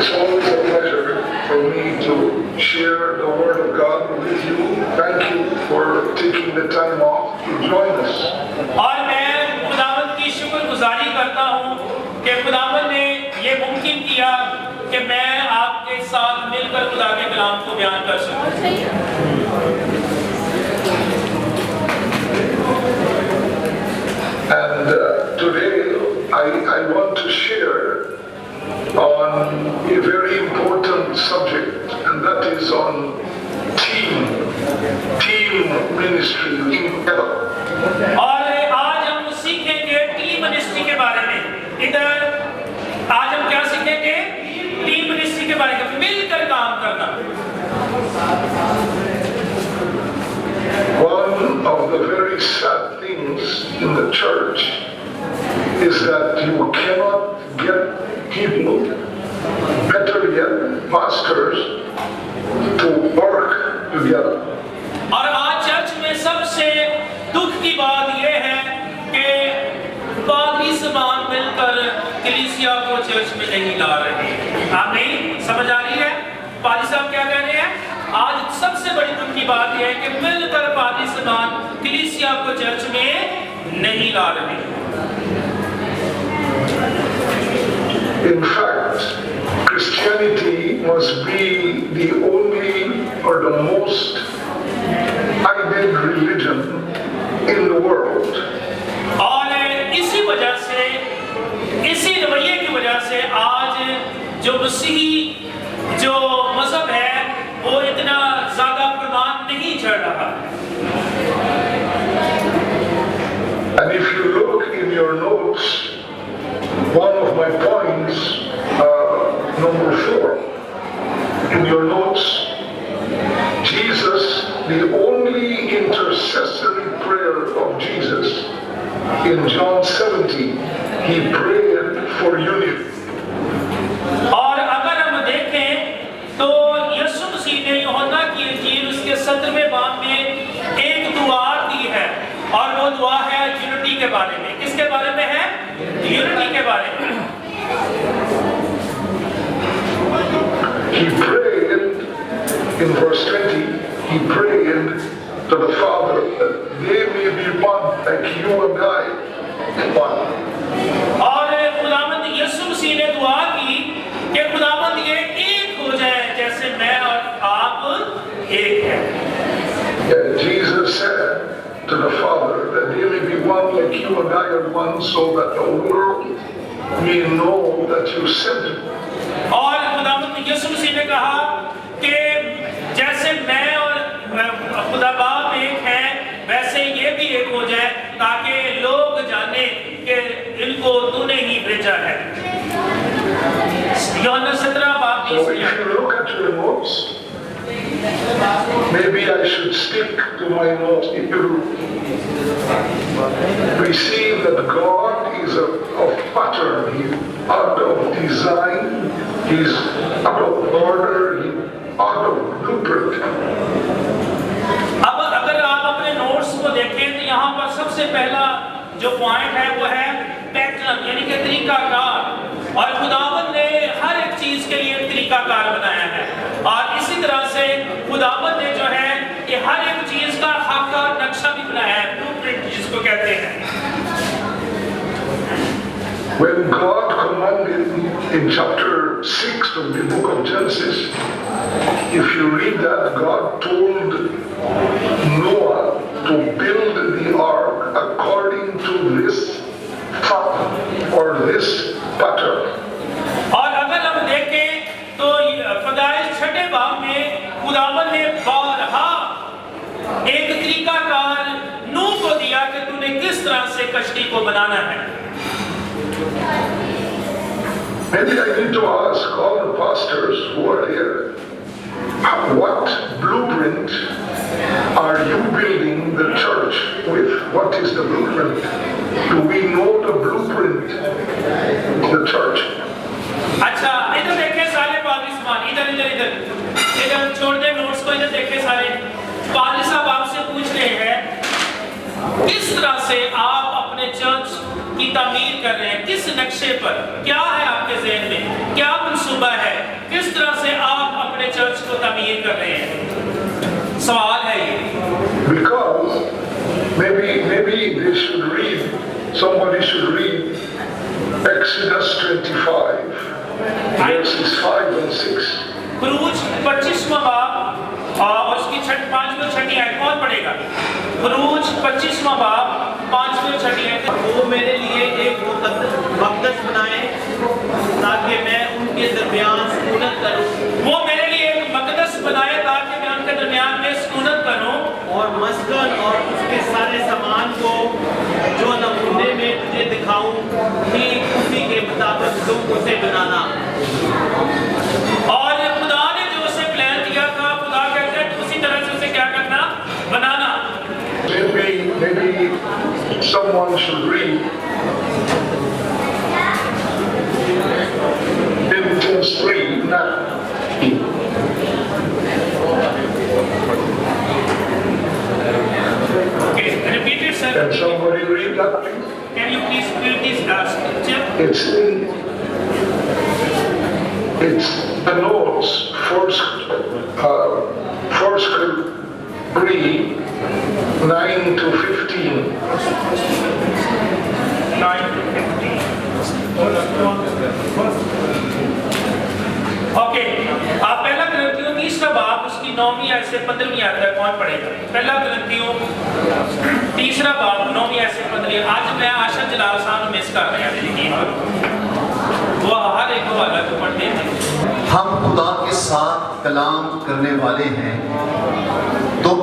It's always a pleasure for me to share the Word of God with you. Thank you for taking the time off to join us. और मैं खुदावंद की शुक्रगुजारी करता हूँ कि खुदावंद ने ये मुमकिन किया कि मैं आपके साथ मिलकर खुदा के कलाम को बयान कर सकूँ। And today I want to share on a very important subject, and that is on team ministry in heaven. और आज हम सीखेंगे टीम मिनिस्ट्री के बारे में। इधर आज हम क्या सीखेंगे? टीम मिनिस्ट्री के बारे में, मिलकर काम करना। One of the very sad things in the church is that you cannot get people, better yet, pastors, to work together. और आज चर्च में सबसे दुख की बात यह है कि पादरी समान मिलकर कलीसिया को चर्च में नहीं ला रहे। आप नहीं समझ आ रही है? पादरी साहब क्या कह रहे हैं? आज सबसे बड़ी दुख की बात यह है कि मिलकर पादरी समान कलीसिया को चर्च में नहीं ला रहे। In fact, Christianity must be the only or the most ideal religion in the world. और इसी वजह से, इसी रवैये की वजह से आज जो मसीही जो मजहब है वो इतना ज्यादा प्रमाण नहीं चढ़ रहा। And if you look in your notes, one of my points, number 4, in your notes, Jesus, the only intercessory prayer of Jesus in John 17, he prayed for unity. और अगर हम देखें तो यीशु मसीह ने यूहन्ना की इंजील उसके 17वें बाब में एक दुआ दी है, और वो दुआ है यूनिटी के बारे में। किसके बारे में है? यूनिटी के बारे में। He prayed, in verse 20, he prayed to the Father that they may be one, like you and I, one. और खुदावंद यीशु मसीह ने दुआ की कि खुदावंद ये एक हो जाए जैसे मैं और आप एक हैं। And Jesus said to the Father that they may be one, like you and I are one, so that the world may know that you sent him. और खुदावंद यीशु मसीह ने कहा कि जैसे मैं और खुदा बाप एक हैं, वैसे ये भी एक हो जाए ताकि लोग जाने कि इनको तूने ही भेजा है। यूहन्ना 17 बाब So if you look at your notes, maybe I should stick to my notes. If you receive that God is of pattern, He's out of design, He's out of order, He's out of blueprint. अब अगर आप अपने notes को देखें तो यहाँ पर सबसे पहला जो पॉइंट है वो है पैटर्न, यानी कि तरीकाकार। और खुदावंद ने हर एक चीज के लिए तरीकाकार बनाया है, और इसी तरह से खुदावंद ने जो है ये हर एक चीज का खाका नक्शा भी बनाया है, ब्लूप्रिंट जिसको कहते हैं। When God commanded in chapter 6 of the book of Genesis, if you read that, God told Noah to build the ark according to this or this pattern. और अगर हम देखें तो पैदाइश 6 बाब में खुदावंद ने बारहा एक तरीकाकार नूह को दिया कि तूने किस तरह से कश्ती को बनाना है। Maybe I need to ask all the pastors who are here, what blueprint are you building the church with? What is the blueprint? Do we know the blueprint of the church? अच्छा, इधर देखें सारे पादरी समान, इधर छोड़ दे notes को, इधर देखें सारे पादरी साहब आपसे पूछ रहे हैं किस तरह से आप अपने चर्च की तामीर कर रहे हैं? किस नक्शे पर? क्या है आपके ज़हन में? क्या मंसूबा है? किस तरह से आप अपने चर्च को तामीर कर रहे हैं? सवाल है ये। Because maybe they should read, somebody should read Exodus 25, verses 5 and 6. खुरूज 25वां बाब और उसकी 5वीं और 6वीं आयत कौन पढ़ेगा? खुरूज 25वां बाब 5वीं और 6वीं आयत। वो मेरे लिए एक मक़दस बनाए ताकि मैं उनके दरमियान सुकूनत करूं। वो मेरे लिए एक मक़दस बनाए ताकि मैं उनके दरमियान में सुकूनत करूं। और मस्कन और उसके सारे सामान को जो नमूने में तुझे दिखाऊं, ठीक उसी के मुताबिक तुम उसे बनाना। और खुदा ने जो उसे प्लान दिया था, खुदा कहते हैं कि उसी तरह से उसे क्या करना? बनाना। Maybe someone should read Philippians 3 now. Okay, repeat it, sir. Can somebody read that, please? Can you please read this scripture? It's the notes, first 3, 9 to 15. 9 to 15. Okay, आप पहला ग्रंथियों 3 बाब उसकी 9वीं आयत से 15वीं आयत तक कौन पढ़ेगा? पहला ग्रंथियों 3 बाब 9वीं आयत से 15वीं। आज मैं आशा जलाल साहब मिस कर रहा हूं, वो हर एक वाला को पढ़ते हैं। हम खुदा के साथ कलाम करने वाले हैं, तुम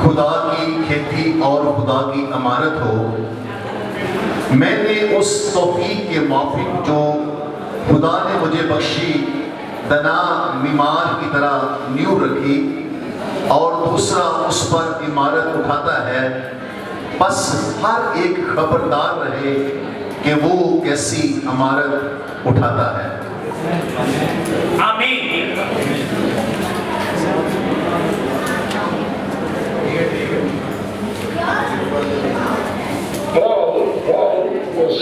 खुदा की खेती और खुदा की अमानत हो। मैंने उस तौफीक के माफिक जो खुदा ने मुझे बख्शी दना मीमार की तरह नींव रखी और दूसरा उस पर इमारत उठाता है। बस हर एक खबरदार रहे कि वो कैसी इमारत उठाता है। आमीन। Paul was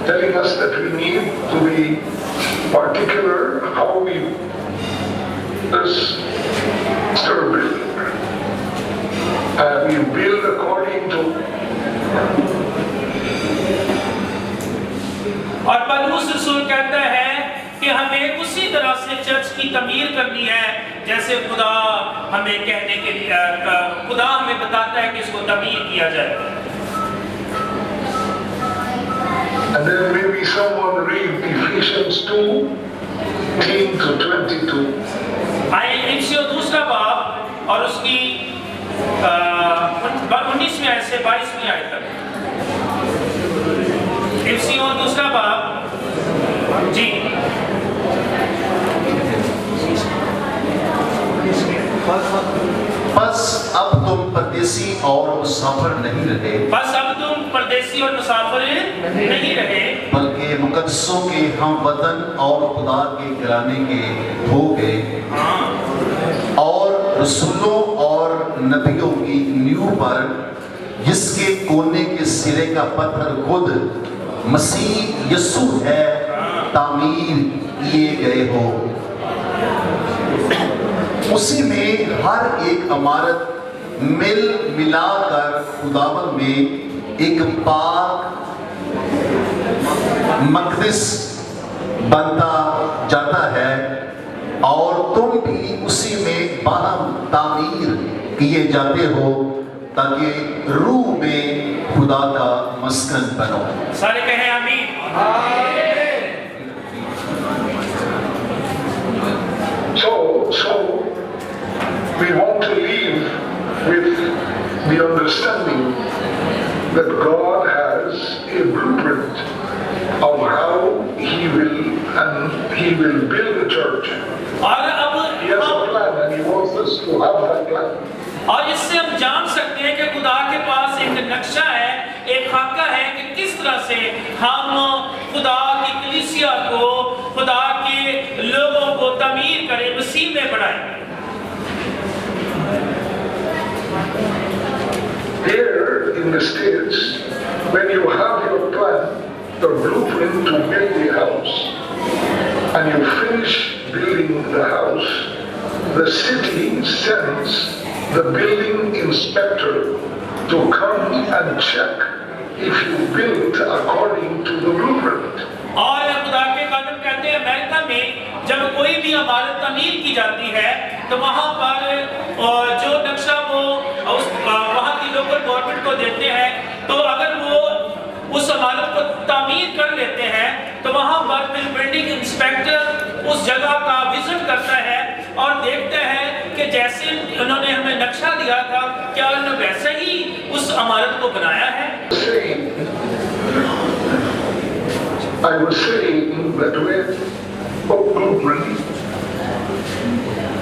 telling us that we need to be particular how we build. We build according to. और पौलुस रसूल कहता है कि हमें उसी तरह से चर्च की तमीर करनी है जैसे खुदा हमें कहने के लिए खुदा हमें बताता है कि इसको तमीर किया जाए। And then maybe someone read Ephesians 2:18 to 22. आइए इफिसियों 2 बाब और उसकी 19वीं आयत से 22वीं आयत तक। इफिसियों 2 बाब जी। बस अब तुम परदेसी और मुसाफिर नहीं रहे, बस अब तुम परदेसी और मुसाफिर नहीं रहे, बल्कि मुकद्दसों के हम वतन और खुदा के घराने के हो गए और रसूलों और नबियों की नींव पर जिसके कोने के सिरे का पत्थर खुद मसीह यीशु है तामीर किए गए हो। उसी में हर एक इमारत मिल मिलाकर खुदावन में एक पाक मक़दस बनता जाता है और तुम भी उसी में बाहम तामीर किए जाते हो ताकि रूह में खुदा का मस्कन बनो। सारे कहें आमीन। So we want to live with the understanding that God has a blueprint of how He will build a church. और अब He has a plan and He wants us to have that plan. और इससे हम जान सकते हैं कि खुदा के पास एक नक्शा है, एक खाका है कि किस तरह से हम खुदा की कलीसिया को, खुदा के लोगों को तमीर करें, मसीह में बढ़ाएं। Here in the States, when you have your plan, the blueprint to build the house, and you finish building the house, the city sends the building inspector to come and check if you built according to the blueprint. और खुदा के कानून कहते हैं America में जब कोई भी इमारत तामीर की जाती है तो वहाँ पर जो नक्शा वो वहाँ की लोकल गवर्नमेंट को देते हैं, तो अगर वो उस इमारत को तामीर कर लेते हैं तो वहाँ पर फिर बिल्डिंग इंस्पेक्टर उस जगह का विजिट करता है और देखते हैं कि जैसे उन्होंने हमें नक्शा दिया था क्या उन्होंने वैसे ही उस इमारत को बनाया है। I was saying that with a blueprint,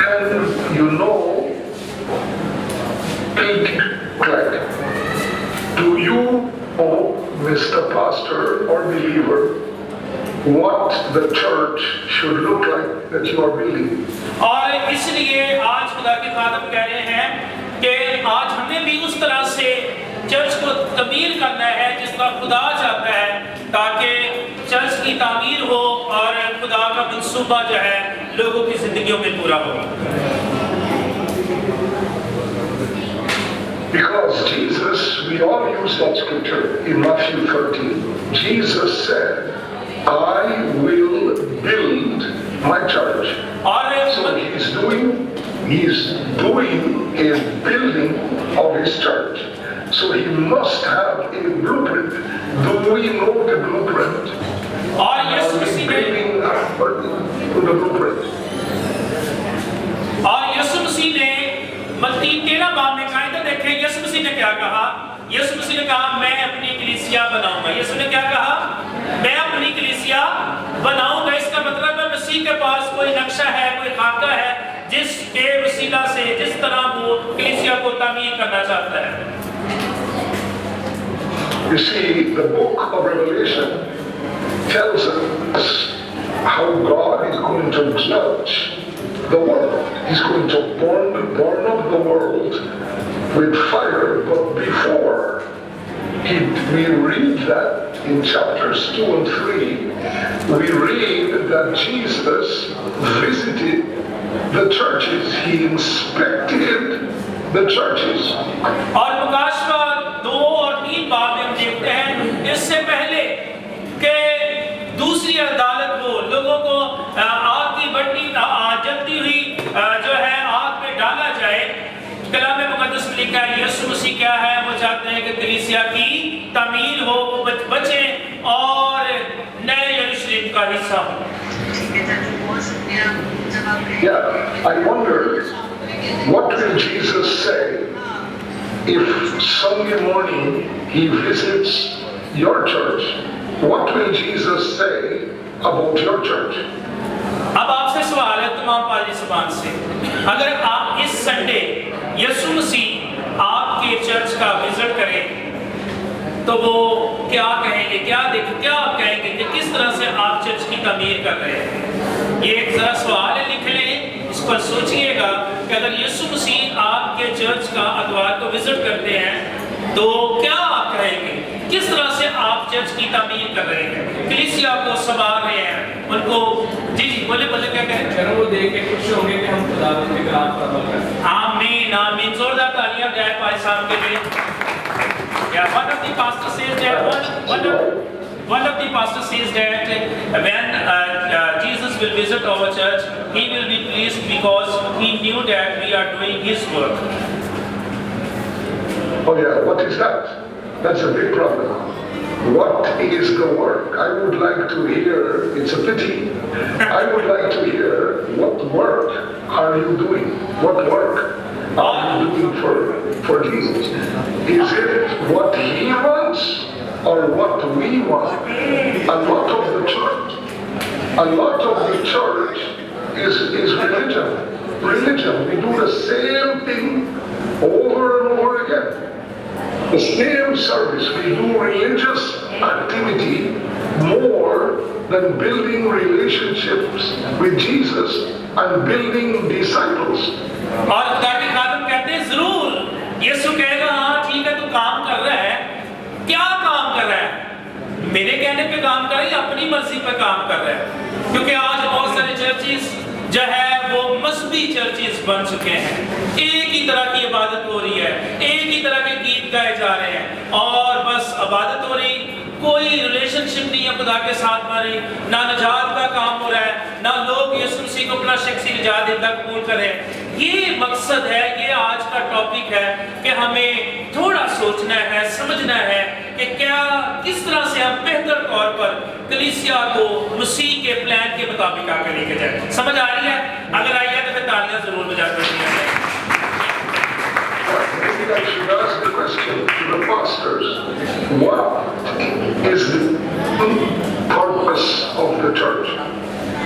and you know, do you, Mr. Pastor or believer, what the church should look like that you are building? और इसलिए आज खुदा के खादम कह रहे हैं कि आज हमें भी उस तरह से चर्च को तमीर करना है जिसका खुदा चाहता है, ताकि चर्च की तामीर हो और खुदा का मंसूबा जो है लोगों की जिंदगियों में पूरा हो। Because Jesus, we all use that scripture in Matthew 13. Jesus said, I will build my church. So he's doing a building of his church. So he must have a blueprint. Do we know the blueprint? और यीशु मसीह ने the blueprint. और यीशु मसीह ने मत्ती 13 बाब में कहा, तो देखें यीशु मसीह ने क्या कहा। यीशु मसीह ने कहा मैं अपनी कलीसिया बनाऊंगा। यीशु ने क्या कहा, मैं अपनी कलीसिया बनाऊंगा। इसका मतलब है मसीह के पास कोई नक्शा है, कोई खाका है जिसके वसीला से जिस तरह वो कलीसिया को तामीर करना चाहता है। You see, the book of Revelation tells us how God is going to judge the world. He's going to burn up the world with fire. But before we read that in chapters 2 and 3, we read that Jesus visited the churches. He inspected the churches. और प्रकाशवाद 2 और 3 बाब में हम देखते हैं इससे पहले कि दूसरी अदालत को लोगों को आग की भट्टी जलती हुई जो है आग में डाला जाए। कलाम मुकद्दस में लिखा है यीशु मसीह क्या है, वो चाहते हैं कि कलीसिया की तामीर हो, वो बचे और नए यरूशलेम का हिस्सा हो। Yeah, I wonder what will Jesus say if Sunday morning he visits your church? What will Jesus say about your church? अब आपसे सवाल है तमाम पादरी ज़बान से, अगर आप इस संडे यीशु मसीह आपके चर्च का विजिट करें तो वो क्या कहेंगे, क्या आप कहेंगे कि किस तरह से आप चर्च की तामीर कर रहे हैं? ये एक जरा सवाल है, लिख लें, इस पर सोचिएगा कि अगर यीशु मसीह आपके चर्च का अतवार को विजिट करते हैं तो क्या आप कहेंगे, किस तरह से आप चर्च की तामीर कर रहे हैं, कलीसिया को संभाल रहे हैं, उनको जी बोले क्या कहें? चलो वो देख के खुश होंगे कि हम खुदा के कलाम पर अमल करते हैं। आमीन आमीन, जोरदार तालियां जाए भाई साहब के लिए। Yeah, one of the pastors says that one of the pastors says that when Jesus will visit our church, he will be pleased because he knew that we are doing his work. Oh yeah, what is that? That's a big problem. What is the work? I would like to hear, it's a pity, I would like to hear what work are you doing? What work are you doing for Jesus? Is it what he wants or what we want? A lot of the church is religion. We do the same thing over and over again. The same service. We do religious activity more than building relationships with Jesus and building disciples. और खुदा के खादम कहते हैं जरूर यीशु कहेगा हाँ ठीक है तू काम कर रहा है, क्या काम कर रहा है? मेरे कहने पे काम कर रहे हैं, अपनी मर्जी पे काम कर रहे हैं। क्योंकि आज बहुत सारे चर्चेस जो है वो मजहबी चर्चेस बन चुके हैं। एक ही तरह की इबादत हो रही है, एक ही तरह के गीत गाए जा रहे हैं और बस इबादत हो रही, कोई रिलेशनशिप नहीं है खुदा के साथ हमारी, ना निजात का काम हो रहा है, ना लोग यीशु मसीह को अपना शख्सी निजात देता कबूल करें। ये मकसद है, ये आज का टॉपिक है कि हमें थोड़ा सोचना है, समझना है कि क्या किस तरह से हम बेहतर तौर पर कलीसिया को मसीह के प्लान के मुताबिक आगे लेके जाए। समझ आ रही है? अगर आई है तो फिर तालियां जरूर बजा दीजिए। Maybe I should ask the question to the pastors. What is the purpose of the church?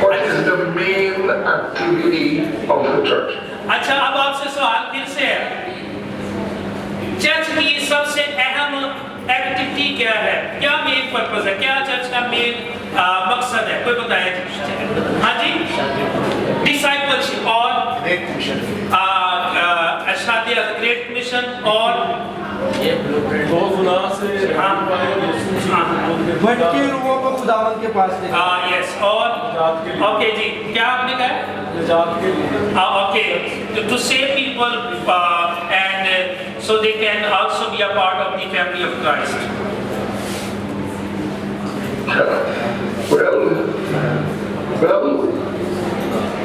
What is the main activity of the church? अच्छा, अब आपसे सवाल फिर से है, चर्च की सबसे अहम एक्टिविटी क्या है? क्या मेन पर्पस है? क्या चर्च का मेन मकसद है? कोई बताए? हाँ जी, डिसाइपलशिप और ग्रेट मिशन, ग्रेट मिशन और भटके रूहों को खुदावंद के पास ले जाओ। यस, और ओके जी, क्या आपने कहा? Okay, to save people and so they can also be a part of the family of Christ. Well,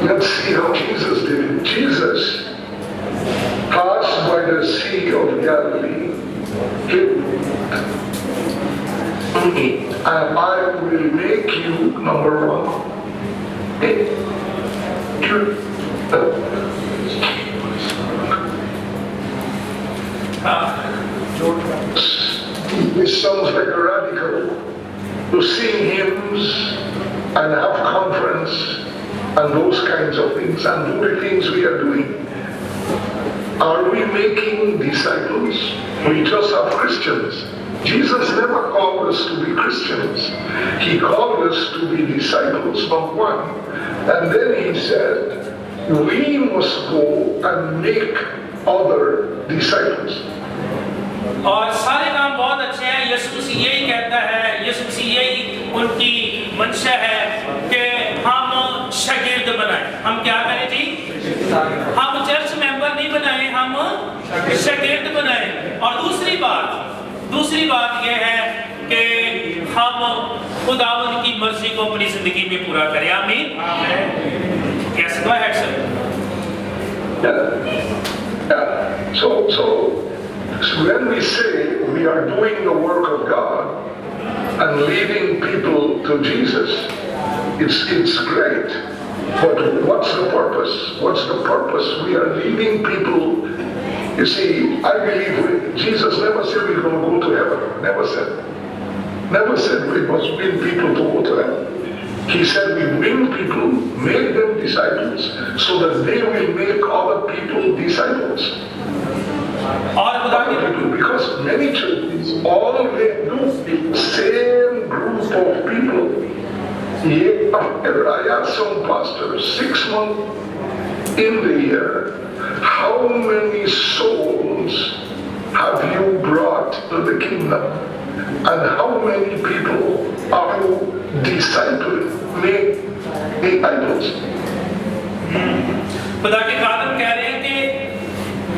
let's see how Jesus did it. Jesus passed by the Sea of Galilee. And I will make you number one. This sounds like a radical. To sing hymns and have conference and those kinds of things and do the things we are doing. Are we making disciples? We just have Christians. Jesus never called us to be Christians. He called us to be disciples, not one. And then he said, we must go and make other disciples. और सारे काम बहुत अच्छे हैं। यीशु मसीह यही कहता है, यीशु मसीह यही उनकी मंशा है कि हम शागिर्द बनाएं। हम क्या करें जी? हम चर्च मेंबर नहीं बनाएं, हम शागिर्द बनाएं। और दूसरी बात यह है कि हम खुदावंद की मर्जी को अपनी जिंदगी में पूरा करें। आमीन। Yes, go ahead, sir. So when we say we are doing the work of God and leading people to Jesus, it's great. But what's the purpose? What's the purpose? We are leading people. You see, I believe Jesus never said we're going to go to heaven. Never said. Never said we must win people to go to heaven. He said we win people, make them disciples, so that they will make other people disciples. Other people, because many churches, all they do is the same group of people. I asked some pastors 6 months in the year, how many souls have you brought to the kingdom? And how many people are you discipling, make disciples? खुदा के खादम कह रहे हैं कि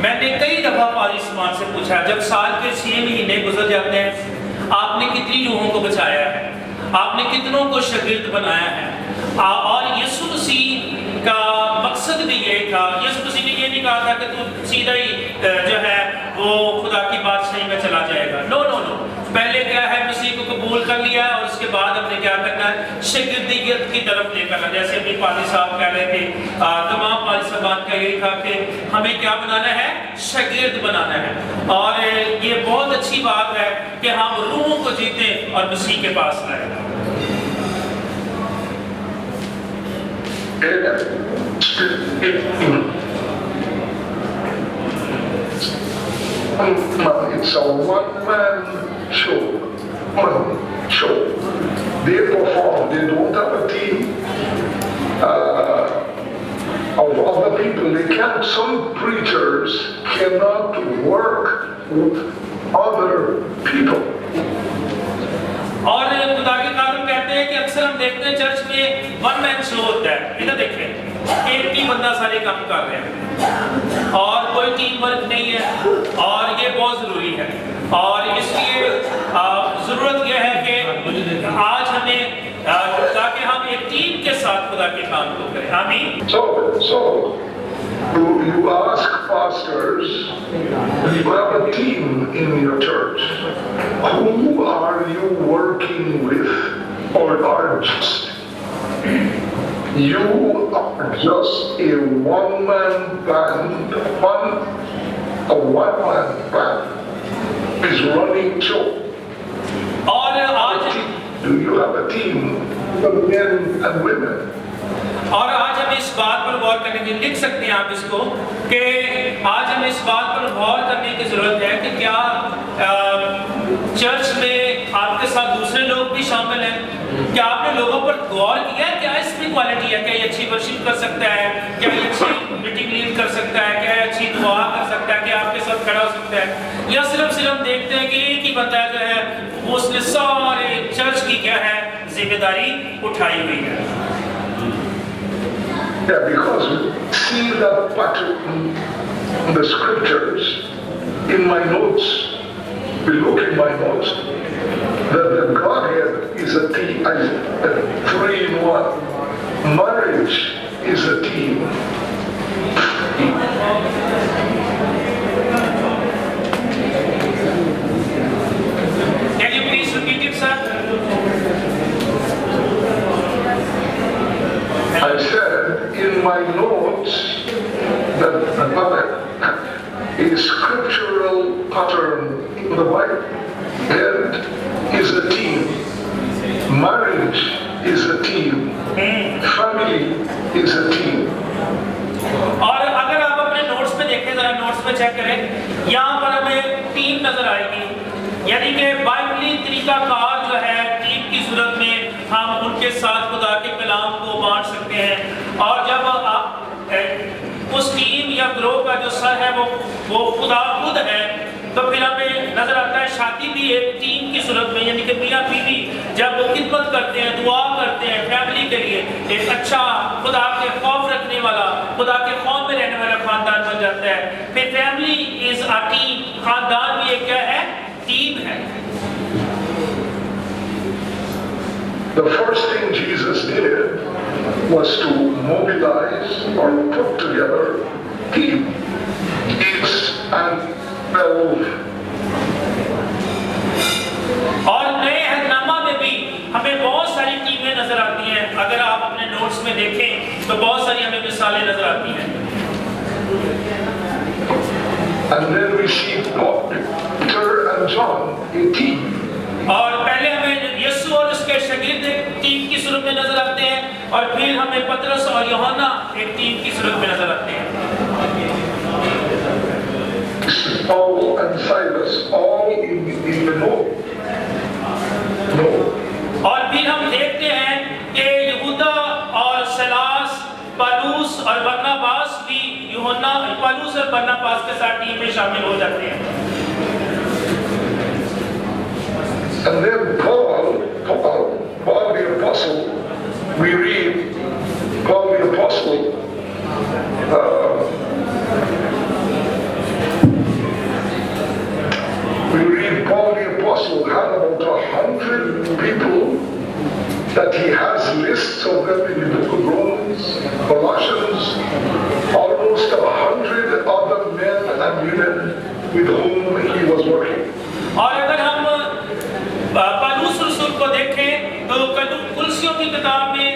मैंने कई दफा पारी समान से पूछा, जब साल के 6 महीने गुजर जाते हैं, आपने कितनी रूहों को बचाया है, आपने कितनों को शागिर्द बनाया है? और यीशु मसीह का मकसद भी यही था। यीशु मसीह ने ये नहीं कहा था कि तू सीधा ही जो है वो खुदा की बादशाही में चला जाएगा। नो नो नो, पहले क्या है, मसीह को कबूल कर लिया और उसके बाद हमने क्या करना है, शागिर्दियत की तरफ लेकर आना। जैसे अभी पादी साहब कह रहे थे, तमाम पादी साहबान का यही था कि हमें क्या बनाना है, शागिर्द बनाना है। और ये बहुत अच्छी बात है कि हम रूहों को जीतें और मसीह के पास लाएं। It's a one-man show. One show. They perform. They don't have a team of other people. They can't. Some preachers cannot work with other people. और है कि अक्सर हम देखते हैं चर्च में वन मैन शो होता है। इधर देखें, एक ही बंदा सारे काम कर रहे हैं और कोई टीम वर्क नहीं है, और ये बहुत ज़रूरी है। और इसलिए ज़रूरत यह है कि आज हमें ताकि हम एक टीम के साथ खुदा के काम को करें। आमीन। So you ask pastors, you have a team in your church. Who are you working with, or are just you are just a one-man band? A one-man band is running show. और आज Do you have a team of men and women? और आज हम इस बात पर गौर करने की, लिख सकते हैं आप इसको, कि आज हमें इस बात पर गौर करने की जरूरत है कि क्या चर्च में आपके साथ दूसरे लोग भी शामिल हैं? क्या आपने लोगों पर गौर किया है? क्या इसमें क्वालिटी है? क्या ये अच्छी वर्शिप कर सकता है? क्या ये अच्छी मीटिंग लीड कर सकता है? क्या ये अच्छी दुआ कर सकता है? क्या आपके साथ खड़ा हो सकता है? या सिर्फ देखते हैं कि एक ही बंदा जो है उसने सारे चर्च की क्या है जिम्मेदारी उठाई हुई है। Yeah, because we see that pattern in the scriptures. In my notes, we look in my notes, that the Godhead is a team, a 3-in-1. Marriage is a team. Can you please repeat it, sir? I said in my notes that a scriptural pattern in the Bible, and is a team. Marriage is a team. Family is a team. और अगर आप अपने notes पे देखें, जरा notes पे check करें, यहाँ पर हमें टीम नजर आएगी, यानी कि बाइबली तरीकाकार जो है टीम की सूरत में हम उनके साथ खुदा के कलाम को बांट सकते हैं। और जब आप उस टीम या ग्रोह का जो सर है वो खुदा खुद है, तो फिर हमें नजर आता है शादी भी एक टीम की सूरत में, यानी कि मियाँ बीवी जब वो खिदमत करते हैं, दुआ करते हैं फैमिली के लिए, एक अच्छा खुदा के खौफ रखने वाला, खुदा के खौफ में रहने वाला खानदान बन जाता है। फिर फैमिली इज अ टीम, खानदान भी एक क्या है, टीम है। The first thing Jesus did was to mobilize or put together team. It's an और नए अहदनामा में भी हमें बहुत सारी टीमें नजर आती हैं। अगर आप अपने नोट्स में देखें तो बहुत सारी हमें मिसालें नजर आती हैं। And then we see Peter and John, a team. और पहले हमें यीशु और उसके शागिर्द एक टीम की सूरत में नजर आते हैं, और फिर हमें पतरस और यूहन्ना एक टीम की सूरत में नजर आते हैं। Paul and Silas, all in the know. और फिर हम देखते हैं कि यहूदा और सलास, पौलुस और बरनबास भी पौलुस और बरनबास के साथ टीम में शामिल हो जाते हैं। And then Paul the Apostle, we read Paul the Apostle, Paul the Apostle had about 100 people that he has lists of them in the book of Romans, Colossians, almost 100 other men and women with whom he was working. और अगर हम पौलुस रसूल को देखें तो कुलसियों की किताब में,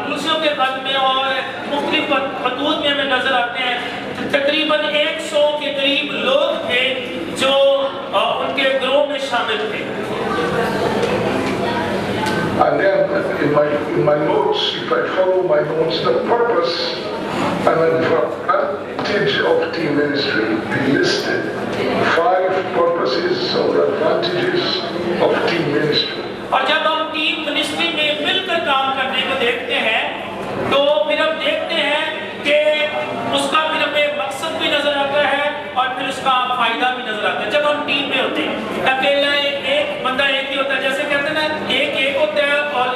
कुलसियों के खत में और मुख्तलिफ खतूत में हमें नजर आते हैं तकरीबन 100 के करीब लोग थे जो उनके ग्रोह में शामिल थे। And then in my notes, if I follow my notes, the purpose and advantage of team ministry, we listed 5 purposes or advantages of team ministry. और जब हम टीम मिनिस्ट्री में मिलकर काम करने को देखते हैं तो फिर हम देखते हैं कि उसका फिर हमें मकसद भी नजर आता है और फिर उसका फायदा भी नजर आता है। जब हम टीम में होते हैं, अकेला एक बंदा एक ही होता है, जैसे कहते हैं ना एक होता है और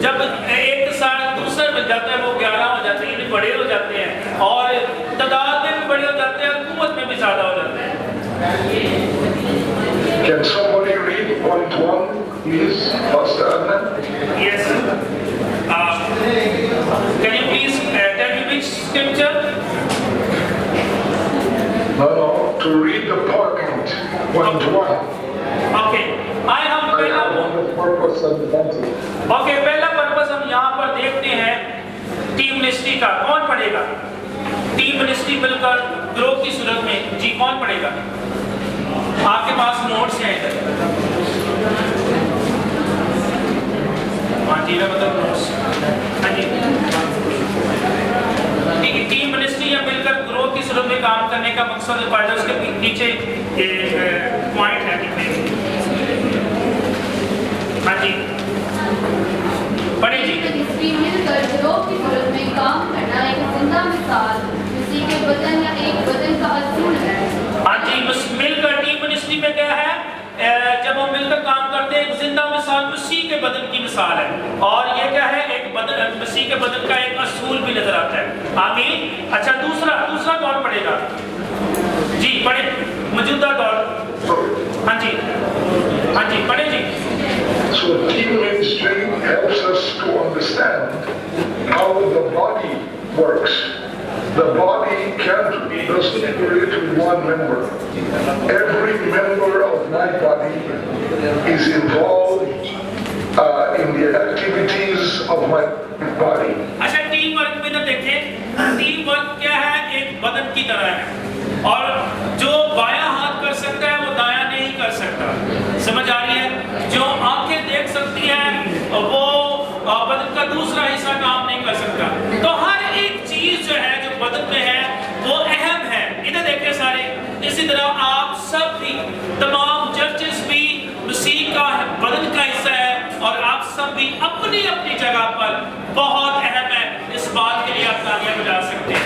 जब एक साल दूसरा मिल जाता है वो 11 हो जाते हैं, यानी बड़े हो जाते हैं और तादाद में भी बड़े हो जाते हैं और कुव्वत में भी ज़्यादा हो जाते हैं। Can somebody read point 1, please, Pastor Adnan? Yes. Can you please tell me which scripture? No, to read the point 1. Okay. I have the purpose and the content. Okay, पहला पर्पस हम यहाँ पर देखते हैं टीम मिनिस्ट्री का। कौन पढ़ेगा? Team ministry मिलकर ग्रोथ की सूरत में, जी कौन पढ़ेगा? आपके पास नोट्स हैं इधर। हाँ जी, मतलब नोट्स। हाँ जी। ठीक है, टीम मिनिस्ट्री या मिलकर ग्रोथ की सूरत में काम करने का मकसद फायदा, उसके नीचे एक पॉइंट है। हाँ जी, पढ़े जी। मिनिस्ट्री मिलकर ग्रोथ की सूरत में काम करना एक जिंदा मिसाल किसी के बदन या एक बदन का असूल है। हाँ जी, मिलकर टीम मिनिस्ट्री में क्या है, जब हम मिलकर काम करते हैं, एक जिंदा मिसाल मसीह के बदन की मिसाल है। और ये क्या है, एक बदन, मसीह के बदन का एक असूल भी नजर आता है। आमीन। अच्छा, दूसरा कौन पढ़ेगा? जी पढ़े, मौजूदा दौर। हाँ जी पढ़े जी। So team ministry helps us to understand how the body works. The body doesn't relate to one member. Every member of my body is involved in the activities of my body. अच्छा, team work में तो देखें, team work क्या है, एक बदन की तरह है और जो बायां हाथ कर सकता है वो दायां नहीं कर सकता। समझ आ रही है? जो आंखें देख सकती हैं वो बदन का दूसरा हिस्सा काम नहीं कर सकता। तो हर एक चीज जो है, जो बदन में है, वो अहम है। इधर देखिए सारे। इसी तरह आप सब भी, तमाम चर्चेस भी मसीह का बदन का हिस्सा है और आप सब भी अपनी अपनी जगह पर बहुत अहम है। इस बात के लिए आप तालियां बजा सकते हैं।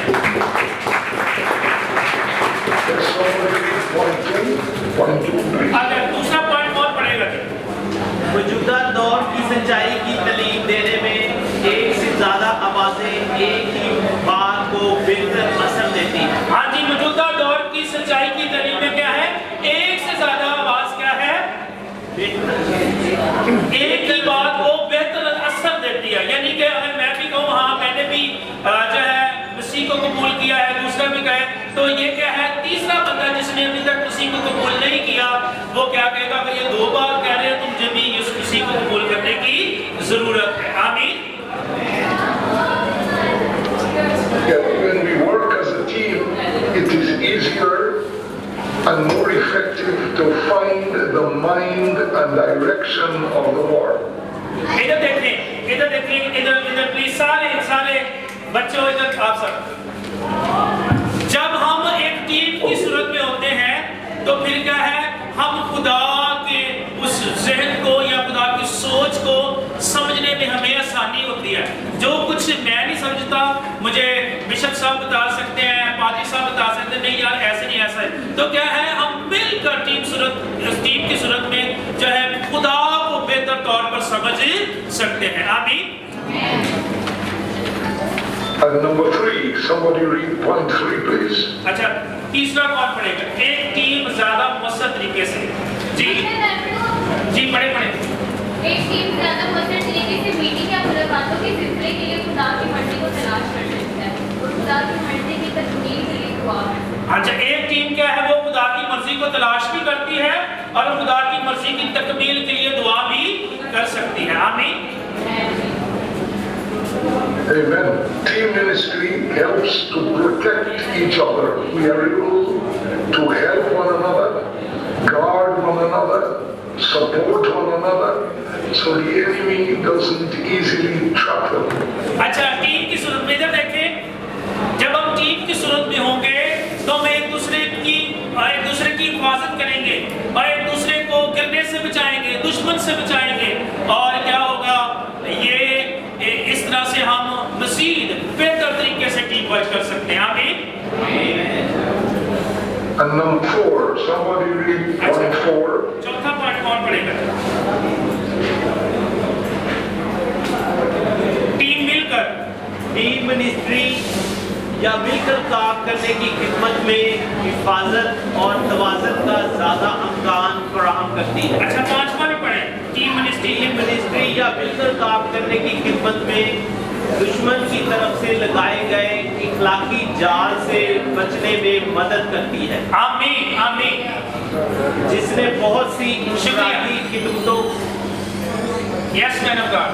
अगर दूसरा पॉइंट कौन पढ़ेगा? मौजूदा दौर की सच्चाई की तालीम देने में एक से ज्यादा आवाजें एक ही बात को बेहतर असर देती हैं। हाँ जी, मौजूदा दौर की सच्चाई की तालीम में क्या है, एक से ज्यादा आवाज क्या है, एक ही बात को बेहतर असर देती है। यानी कि अगर मैं भी कहूँ हाँ मैंने भी जो है मसीह को कबूल किया है, दूसरा भी कहे, तो ये क्या है, तीसरा बंदा जिसने अभी तक मसीह को कबूल नहीं किया वो क्या कहेगा, अगर ये 2 बार कह रहे हैं तो मुझे भी इस मसीह को कबूल करने की जरूरत है। आमीन। When we work as a team, it is easier and more effective to find the mind and direction of the Lord. इधर देखें, इधर प्लीज सारे बच्चों, इधर आप सब। जब हम एक टीम की सूरत में होते हैं तो फिर क्या है, हम खुदा के उस ज़हन को या खुदा की सोच को समझने में हमें आसानी होती है। जो कुछ मैं नहीं समझता मुझे बिशप साहब बता सकते हैं, पादरी साहब बता सकते हैं, नहीं यार ऐसे नहीं, ऐसा है। तो क्या है, हम मिलकर टीम की सूरत में जो है खुदा को बेहतर तौर पर समझ सकते हैं। आमीन। And number 3, somebody read point 3, please. अच्छा, तीसरा कौन पढ़ेगा? एक टीम ज्यादा मौसर तरीके से, जी पढ़े। एक टीम ज्यादा मौसर तरीके से मीटिंग या मुलाकातों के सिलसिले के लिए खुदा की मर्जी को तलाश कर सकता है और खुदा की मर्जी की तकमील के लिए दुआ कर सकता है। अच्छा, एक टीम क्या है, वो खुदा की मर्जी को तलाश भी करती है और खुदा की मर्जी की तकमील के लिए दुआ भी कर सकती है। आमीन। Amen. Team ministry helps to protect each other. We are able to help one another, guard one another, support one another, so the enemy doesn't easily trap them. अच्छा, टीम की सूरत में इधर देखें, जब हम टीम की सूरत में होंगे तो हम एक दूसरे की हिफाजत करेंगे और एक दूसरे को गिरने से बचाएंगे, दुश्मन से बचाएंगे और क्या होगा, ये इस तरह से हम मज़ीद बेहतर तरीके से टीम वर्क कर सकते हैं। आमीन। And number 4, somebody read point 4. चौथा पॉइंट कौन पढ़ेगा? या मिलकर काम करने की खिदमत में हिफाजत और तवाज़ुन का ज़्यादा अमकान फराहम करती है। अच्छा, पांचवा भी पढ़े, टीम मिनिस्ट्री। टीम मिनिस्ट्री या मिलकर काम करने की खिदमत में दुश्मन की तरफ से लगाए गए इखलाकी जाल से बचने में मदद करती है। आमीन आमीन। जिसने बहुत सी इंफरादी खिदमतों yes man of God.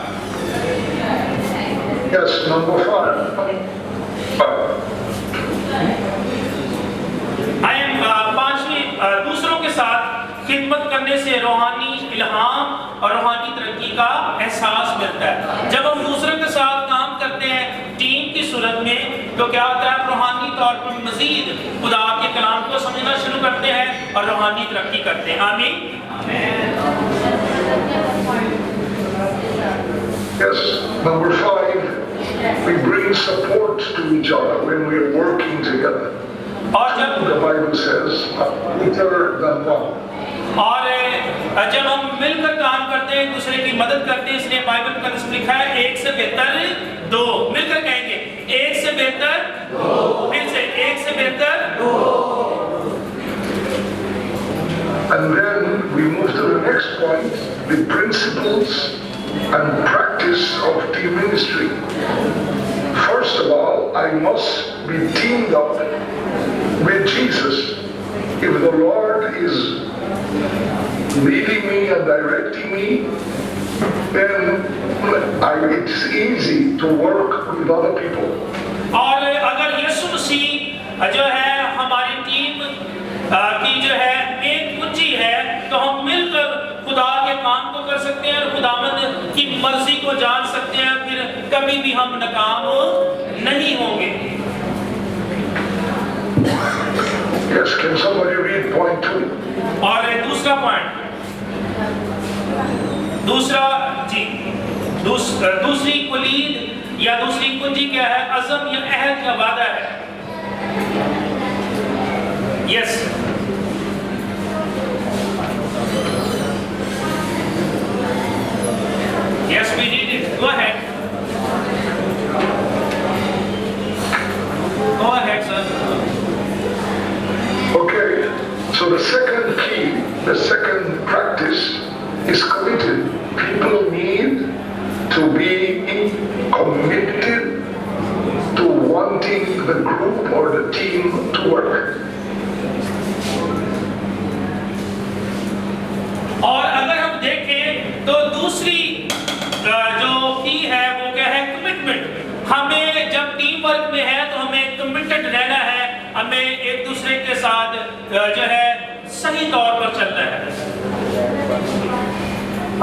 Yes, number 5. पांचवी, दूसरों के साथ खिदमत करने से रूहानी इल्हाम और रूहानी तरक्की का एहसास मिलता है। जब हम दूसरों के साथ काम करते हैं टीम की सूरत में, तो क्या होता है, रूहानी तौर पर मजीद खुदा के कलाम को समझना शुरू करते हैं और रूहानी तरक्की करते हैं। आमीन। Yes, number 5. We bring support to each other when we are working together. और जब The Bible says, better than one. और जब हम मिलकर काम करते हैं, दूसरे की मदद करते हैं, इसलिए बाइबल का इसमें लिखा है एक से बेहतर दो। मिलकर कहेंगे एक से बेहतर दो। फिर से एक से बेहतर दो। And then we move to the next point, the principles and practice of team ministry. First of all, I must be teamed up with Jesus. If the Lord is leading me and directing me, then it's easy to work with other people. और अगर यीशु मसीह जो है हमारी team की जो है main कुंजी है, तो हम मिलकर खुदा के काम को कर सकते हैं और खुदावंद की मर्जी को जान सकते हैं, फिर कभी भी हम नाकाम नहीं होंगे। Yes, can somebody read point 2? और दूसरा पॉइंट, दूसरी कुलीद या दूसरी कुंजी क्या है? अज़म या अहद या वादा है। Yes, yes, we need it. Go ahead. Go ahead, sir. Okay, so the second key, the second practice is committed. People need to be committed to wanting the group or the team to work. और अगर हम देखें तो दूसरी जो की है वो क्या है? कमिटमेंट। हमें जब टीम वर्क में है तो हमें कमिटेड रहना है, हमें एक दूसरे के साथ जो है सही तौर पर चलना है।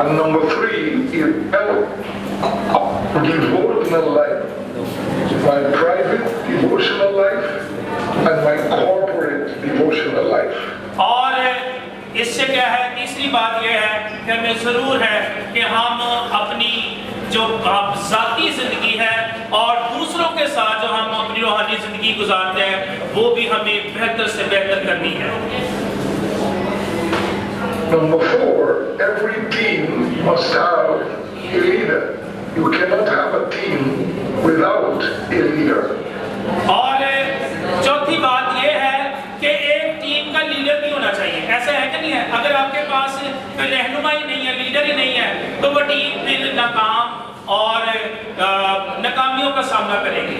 And number 3 is devotional life. My private devotional life and my corporate devotional life. और इससे क्या है? तीसरी बात यह है कि हमें जरूर है कि हम अपनी जो जाती जिंदगी है और दूसरों के साथ जो हम अपनी रूहानी जिंदगी गुजारते हैं वो भी हमें बेहतर से बेहतर करनी है। Number 4, every team must have a leader. You cannot have a team without a leader. और चौथी बात यह है कि एक टीम का लीडर भी होना चाहिए। ऐसा है कि नहीं है? अगर आपके पास कोई रहनुमा ही नहीं है, लीडर ही नहीं है, तो वो टीम फिर नाकाम और नाकामियों का सामना करेगी।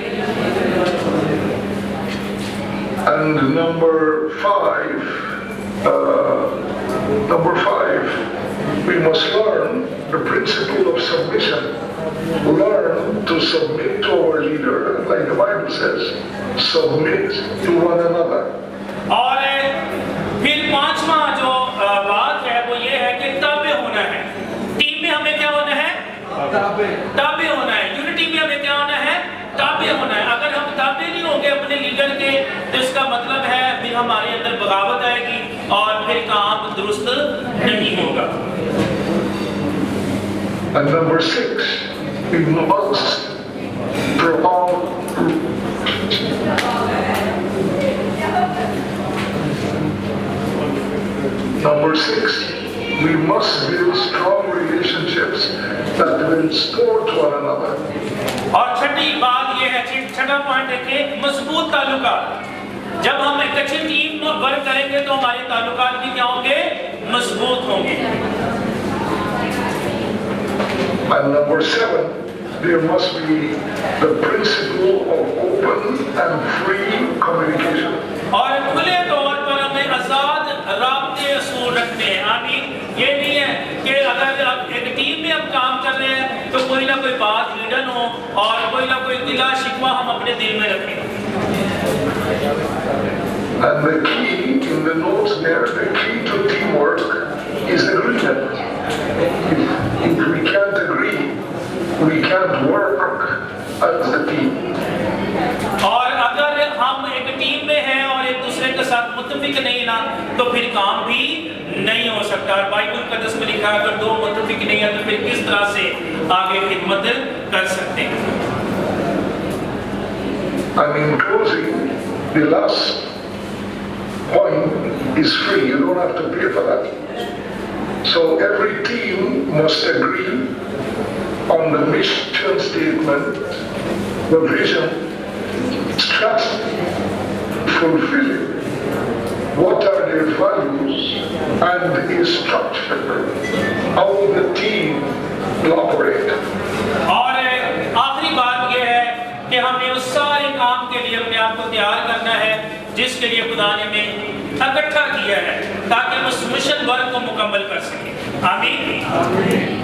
And number 5, we must learn the principle of submission. Learn to submit to our leader, like the Bible says, submit to one another. और फिर पांचवा जो बात है वो ये है कि ताबे होना है। टीम में हमें क्या होना है? ताबे होना है। यूनिटी में हमें क्या होना है? ताबे होना है। अगर हम ताबे नहीं होंगे अपने लीडर के, तो इसका मतलब है फिर हमारे अंदर बगावत आएगी और फिर काम दुरुस्त नहीं होगा। And number 6, we must prolong. Number 6, we must build strong relationships that will support one another. और छठी बात ये है, छठा पॉइंट देखिए, मजबूत ताल्लुकात। जब हम एक अच्छी टीम में वर्क करेंगे तो हमारे ताल्लुकात भी क्या होंगे? मजबूत होंगे। And number 7, there must be the principle of open and free communication. और खुले तौर पर हमें आजाद राब्ते असूल रखने हैं। आमीन। ये नहीं है कि अगर आप एक टीम में हम काम कर रहे हैं तो कोई ना कोई बात हिडन हो और कोई ना कोई गिला शिकवा हम अपने दिल में रखें। And the key in the notes there, the key to teamwork is agreement. If we can't agree, we can't work as a team. और अगर हम एक टीम में हैं और एक दूसरे के साथ मुत्तफिक नहीं ना तो फिर काम भी नहीं हो सकता। और बाइबल मुक़द्दस में लिखा है अगर दो मुत्तफिक नहीं है तो फिर किस तरह से आगे खिदमत कर सकते हैं। And in closing, the last point is free. You don't have to pay for that. So every team must agree on the mission statement, the vision, strategy, fulfilling, what are their values, and a structure, how the team will operate. और आखिरी बात यह है कि हमें उस सारे काम के लिए अपने आप को तैयार करना है जिसके लिए खुदा ने हमें इकट्ठा किया है ताकि हम उस मिशन वर्क को मुकम्मल कर सकें। आमीन।